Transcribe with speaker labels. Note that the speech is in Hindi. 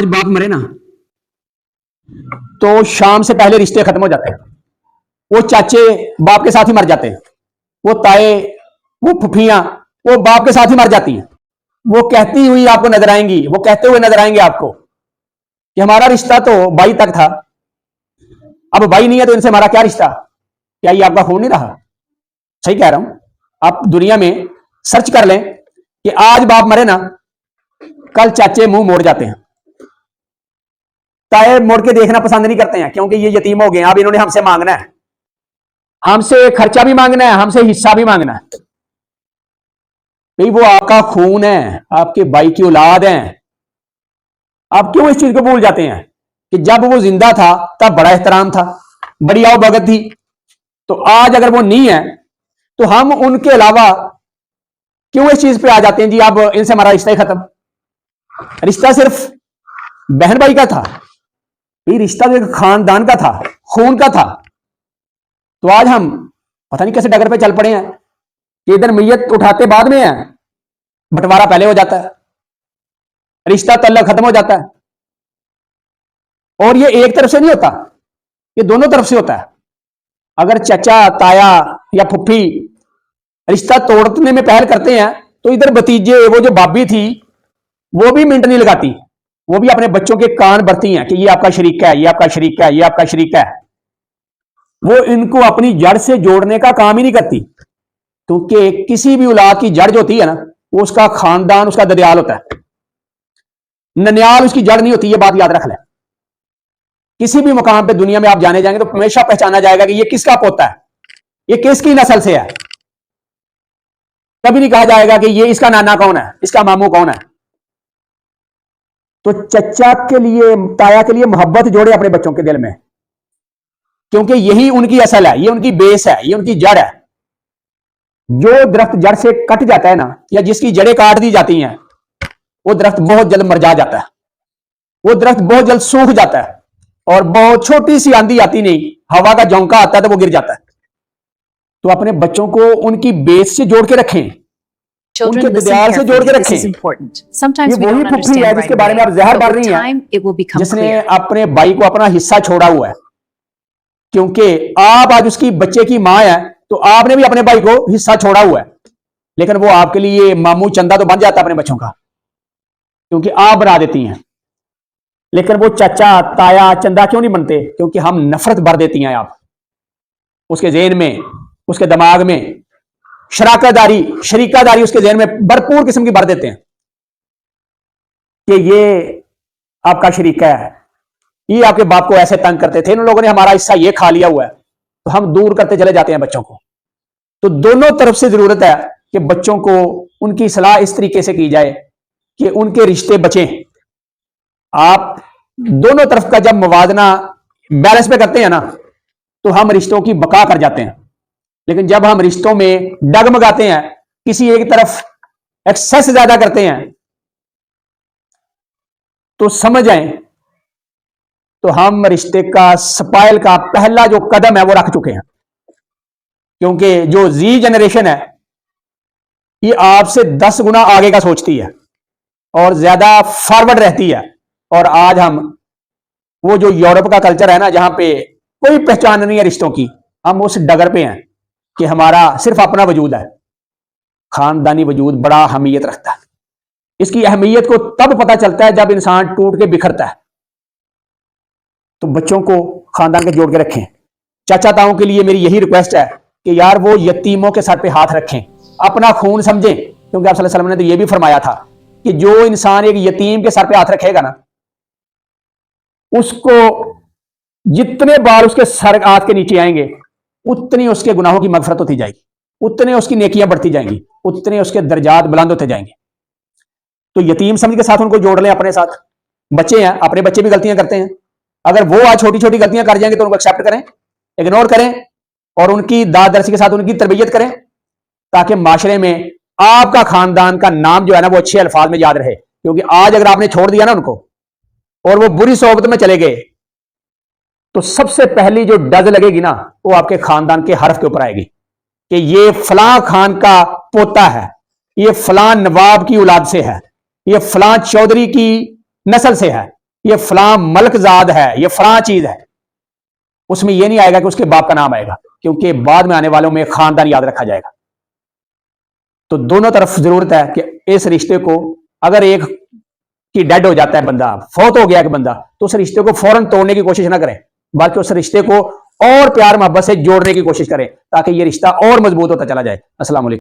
Speaker 1: आज बाप मरे ना तो शाम से पहले रिश्ते खत्म हो जाते हैं। वो चाचे बाप के साथ ही मर जाते हैं, वो ताए, वो फुफियां, वो बाप के साथ ही मर जाती हैं। वो कहती हुई आपको नजर आएंगी, वो कहते हुए नजर आएंगे आपको कि हमारा रिश्ता तो भाई तक था, अब भाई नहीं है तो इनसे हमारा क्या रिश्ता? क्या ये आपका खून नहीं रहा? सही कह रहा हूं। आप दुनिया में सर्च कर लें कि आज बाप मरे ना, कल चाचे मुंह मोड़ जाते हैं, ताए मोड़ के देखना पसंद नहीं करते हैं, क्योंकि ये यतीम हो गए हैं, अब इन्होंने हमसे मांगना है, हमसे खर्चा भी मांगना है, हमसे हिस्सा भी मांगना है। भाई वो आपका खून है, आपके भाई की औलाद है। आप क्यों इस चीज को भूल जाते हैं कि जब वो जिंदा था तब बड़ा एहतराम था, बड़ी आओ भगत थी, तो आज अगर वो नहीं है तो हम उनके अलावा क्यों इस चीज पे आ जाते हैं जी अब इनसे हमारा रिश्ता ही खत्म। रिश्ता सिर्फ बहन भाई का था, ये रिश्ता तो एक खानदान का था, खून का था। तो आज हम पता नहीं कैसे डगर पे चल पड़े हैं कि इधर मैयत उठाते बाद में है, बंटवारा पहले हो जाता है, रिश्ता तल्लक खत्म हो जाता है। और ये एक तरफ से नहीं होता, ये दोनों तरफ से होता है। अगर चचा, ताया या फुफ्फी रिश्ता तोड़ने में पहल करते हैं तो इधर भतीजे, वो जो भाभी थी वो भी मिनट नहीं लगाती, वो भी अपने बच्चों के कान भरती हैं कि ये आपका शरीक है, ये आपका शरीक है, ये आपका शरीक है। वो इनको अपनी जड़ से जोड़ने का काम ही नहीं करती, क्योंकि किसी भी औलाद की जड़ जो होती है ना, वो उसका खानदान, उसका दरियाल होता है, ननियाल उसकी जड़ नहीं होती। ये बात याद रख लें। किसी भी मुकाम पे दुनिया में आप जाने जाएंगे तो हमेशा पहचाना जाएगा कि ये किसका पोता है, ये किसकी नस्ल से है। कभी नहीं कहा जाएगा कि ये इसका नाना कौन है, इसका मामू कौन है। तो चचा के लिए, ताया के लिए मोहब्बत जोड़े अपने बच्चों के दिल में, क्योंकि यही उनकी असल है, ये उनकी बेस है, ये उनकी जड़ है। जो दरख्त जड़ से कट जाता है ना, या जिसकी जड़ें काट दी जाती हैं, वो दरख्त बहुत जल्द मरझा जाता है, वो दरख्त बहुत जल्द सूख जाता है, और बहुत छोटी सी आंधी आती नहीं, हवा का झोंका आता है तो वो गिर जाता है। तो अपने बच्चों को उनकी बेस से जोड़ के रखें, उनके दरियाल से जोड़ के रखें। ये वही फुफी है जिसके बारे में आप जहर भर रही हैं, जिसने अपने भाई को अपना हिस्सा छोड़ा हुआ है। क्योंकि आप आज उसकी बच्चे की मां है तो आपने भी अपने भाई को हिस्सा छोड़ा हुआ है, लेकिन वो आपके लिए मामू चंदा तो बन जाता अपने बच्चों का, क्योंकि आप बना देती हैं। लेकिन वो चाचा, ताया, चंदा क्यों नहीं बनते? क्योंकि हम नफरत भर देती हैं आप उसके ज़हन में, उसके दिमाग में शराकतदारी, शरीकादारी उसके ज़हन में भरपूर किस्म की भर देते हैं कि ये आपका शरीका है, ये आपके बाप को ऐसे तंग करते थे, इन लोगों ने हमारा हिस्सा ये खा लिया हुआ है। तो हम दूर करते चले जाते हैं बच्चों को। तो दोनों तरफ से जरूरत है कि बच्चों को उनकी सलाह इस तरीके से की जाए कि उनके रिश्ते बचें। आप दोनों तरफ का जब मुवाजना बैलेंस पे करते हैं ना, तो हम रिश्तों की बका कर जाते हैं। लेकिन जब हम रिश्तों में डगमगाते हैं, किसी एक तरफ एक्सेस ज्यादा करते हैं, तो समझ आए तो हम रिश्ते का स्पाइल का पहला जो कदम है वो रख चुके हैं। क्योंकि जो जी जनरेशन है ये आपसे 10 गुना आगे का सोचती है और ज्यादा फॉरवर्ड रहती है। और आज हम वो जो यूरोप का कल्चर है ना, जहां पे कोई पहचान नहीं है रिश्तों की, हम उस डगर पे हैं कि हमारा सिर्फ अपना वजूद है। खानदानी वजूद बड़ा अहमियत रखता है। इसकी अहमियत को तब पता चलता है जब इंसान टूट के बिखरता है। तो बच्चों को खानदान के जोड़ के रखें। चाचा ताओं के लिए मेरी यही रिक्वेस्ट है कि यार वो यतीमों के सर पे हाथ रखें, अपना खून समझें। क्योंकि आप सल्लल्लाहु अलैहि वसल्लम ने तो ये भी फरमाया था कि जो इंसान एक यतीम के सर पे हाथ रखेगा ना, उसको जितने बार उसके सर हाथ के नीचे आएंगे उतनी उसके गुनाहों की मगफरत होती जाएगी, उतने उसकी नेकियां बढ़ती जाएंगी, उतने उसके दर्जात बुलंद होते जाएंगे। तो यतीम समझ के साथ उनको जोड़ लें अपने साथ। बच्चे हैं, अपने बच्चे भी गलतियां करते हैं। अगर वो आज छोटी छोटी गलतियां कर जाएंगे तो उनको एक्सेप्ट करें, इग्नोर करें और उनकी दादरसी के साथ उनकी तरबियत करें, ताकि माशरे में आपका खानदान का नाम जो है ना वो अच्छे अल्फाज में याद रहे। क्योंकि आज अगर आपने छोड़ दिया ना उनको और वो बुरी सोबत में चले गए, तो सबसे पहली जो डज लगेगी ना वो आपके खानदान के हर्फ के ऊपर आएगी कि ये फलां खान का पोता है, ये फलां नवाब की औलाद से है, ये फलां चौधरी की नस्ल से है। ये फलां मलकजाद है, ये फलां चीज है, उसमें यह नहीं आएगा कि उसके बाप का नाम आएगा, क्योंकि बाद में आने वालों में खानदान याद रखा जाएगा। तो दोनों तरफ जरूरत है कि इस रिश्ते को, अगर एक की डेड हो जाता है बंदा, फौत हो गया कि बंदा, तो उस रिश्ते को फौरन तोड़ने की कोशिश ना करें, बल्कि उस रिश्ते को और प्यार मोहब्बत से जोड़ने की कोशिश करें, ताकि ये रिश्ता और मजबूत होता चला जाए। अस्सलाम वालेकुम।